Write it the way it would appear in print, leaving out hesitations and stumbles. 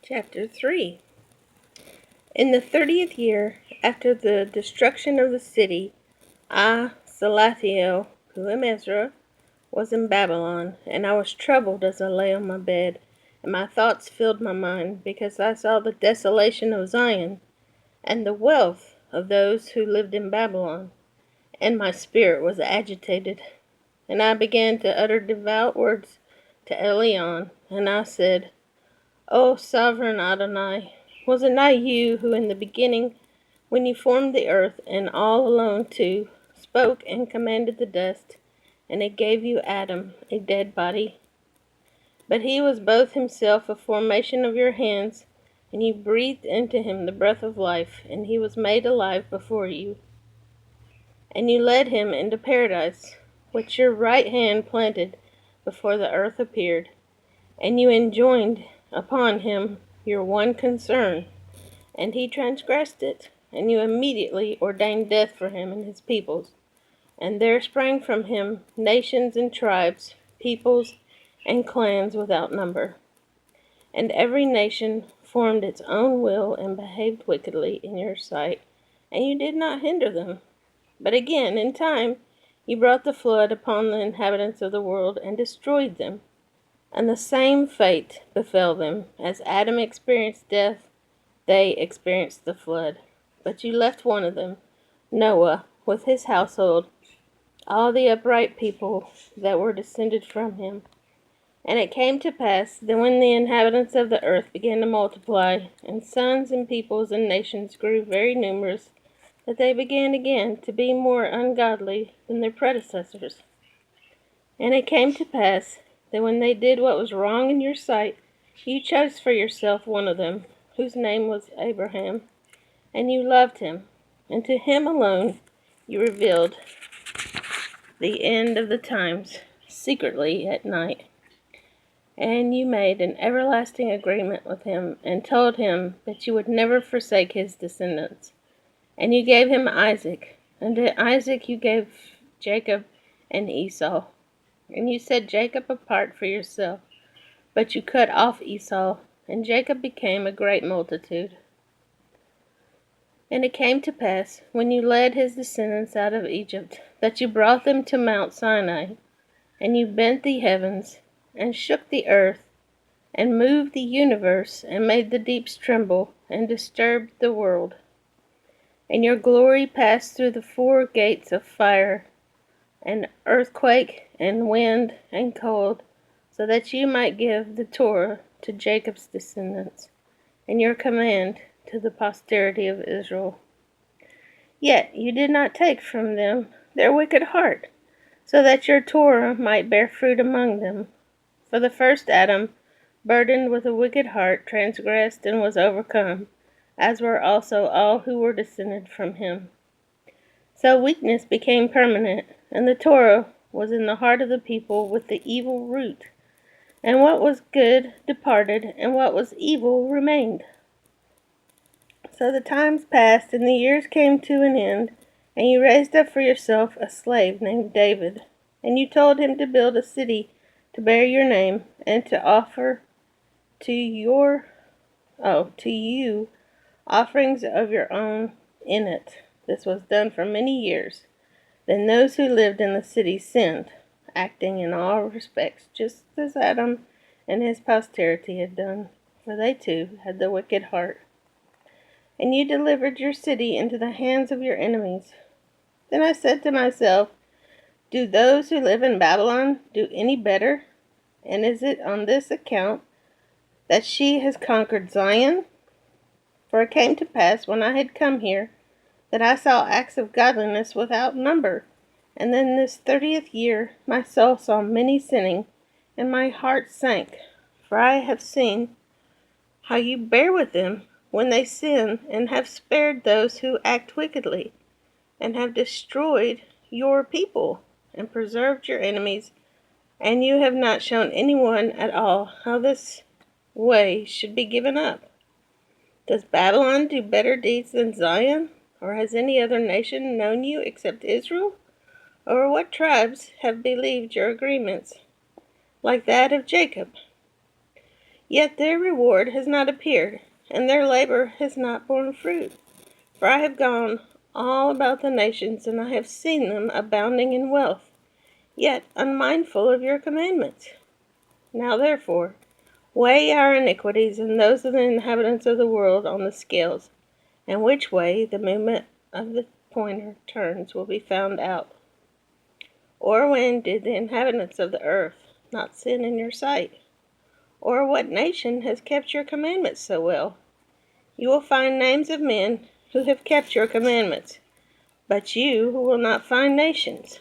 Chapter 3. In the 30th year after the destruction of the city, I, Salathiel, who am Ezra, was in Babylon, and I was troubled as I lay on my bed, and my thoughts filled my mind, because I saw the desolation of Zion, and the wealth of those who lived in Babylon, and my spirit was agitated. And I began to utter devout words to Elion, and I said, O sovereign Adonai, was it not you who in the beginning, when you formed the earth, and all alone too, spoke and commanded the dust, and it gave you Adam, a dead body? But he was both himself a formation of your hands, and you breathed into him the breath of life, and he was made alive before you. And you led him into paradise, which your right hand planted before the earth appeared. And you enjoined upon him your one concern, and he transgressed it, and you immediately ordained death for him and his peoples. And there sprang from him nations and tribes, peoples and clans without number. And every nation formed its own will and behaved wickedly in your sight, and you did not hinder them. But again, in time, you brought the flood upon the inhabitants of the world and destroyed them. And the same fate befell them. As Adam experienced death, they experienced the flood. But you left one of them, Noah, with his household, all the upright people that were descended from him. And it came to pass that when the inhabitants of the earth began to multiply, and sons and peoples and nations grew very numerous, that they began again to be more ungodly than their predecessors. And it came to pass that when they did what was wrong in your sight, you chose for yourself one of them, whose name was Abraham, and you loved him, and to him alone you revealed the end of the times secretly at night. And you made an everlasting agreement with him, and told him that you would never forsake his descendants. And you gave him Isaac, and to Isaac you gave Jacob and Esau. And you set Jacob apart for yourself, but you cut off Esau, and Jacob became a great multitude. And it came to pass, when you led his descendants out of Egypt, that you brought them to Mount Sinai, and you bent the heavens, and shook the earth, and moved the universe, and made the deeps tremble, and disturbed the world. And your glory passed through the 4 gates of fire, and earthquake, and wind, and cold, so that you might give the Torah to Jacob's descendants, and your command to the posterity of Israel. Yet you did not take from them their wicked heart, so that your Torah might bear fruit among them. For the first Adam, burdened with a wicked heart, transgressed and was overcome, as were also all who were descended from him. So weakness became permanent, and the Torah was in the heart of the people with the evil root. And what was good departed, and what was evil remained. So the times passed, and the years came to an end, and you raised up for yourself a slave named David. And you told him to build a city to bear your name, and to offer to you offerings of your own in it. This was done for many years. Then those who lived in the city sinned, acting in all respects just as Adam and his posterity had done, for they too had the wicked heart. And you delivered your city into the hands of your enemies. Then I said to myself, do those who live in Babylon do any better? And is it on this account that she has conquered Zion? For it came to pass, when I had come here, that I saw acts of godliness without number. And then this 30th year my soul saw many sinning, and my heart sank. For I have seen how you bear with them when they sin, and have spared those who act wickedly, and have destroyed your people, and preserved your enemies, and you have not shown anyone at all how this way should be given up. Does Babylon do better deeds than Zion? Or has any other nation known you except Israel? Or what tribes have believed your agreements, like that of Jacob? Yet their reward has not appeared, and their labor has not borne fruit. For I have gone all about the nations, and I have seen them abounding in wealth, yet unmindful of your commandments. Now therefore, weigh our iniquities and those of the inhabitants of the world on the scales, and which way the movement of the pointer turns will be found out. Or when did the inhabitants of the earth not sin in your sight? Or what nation has kept your commandments so well? You will find names of men who have kept your commandments, but you will not find nations.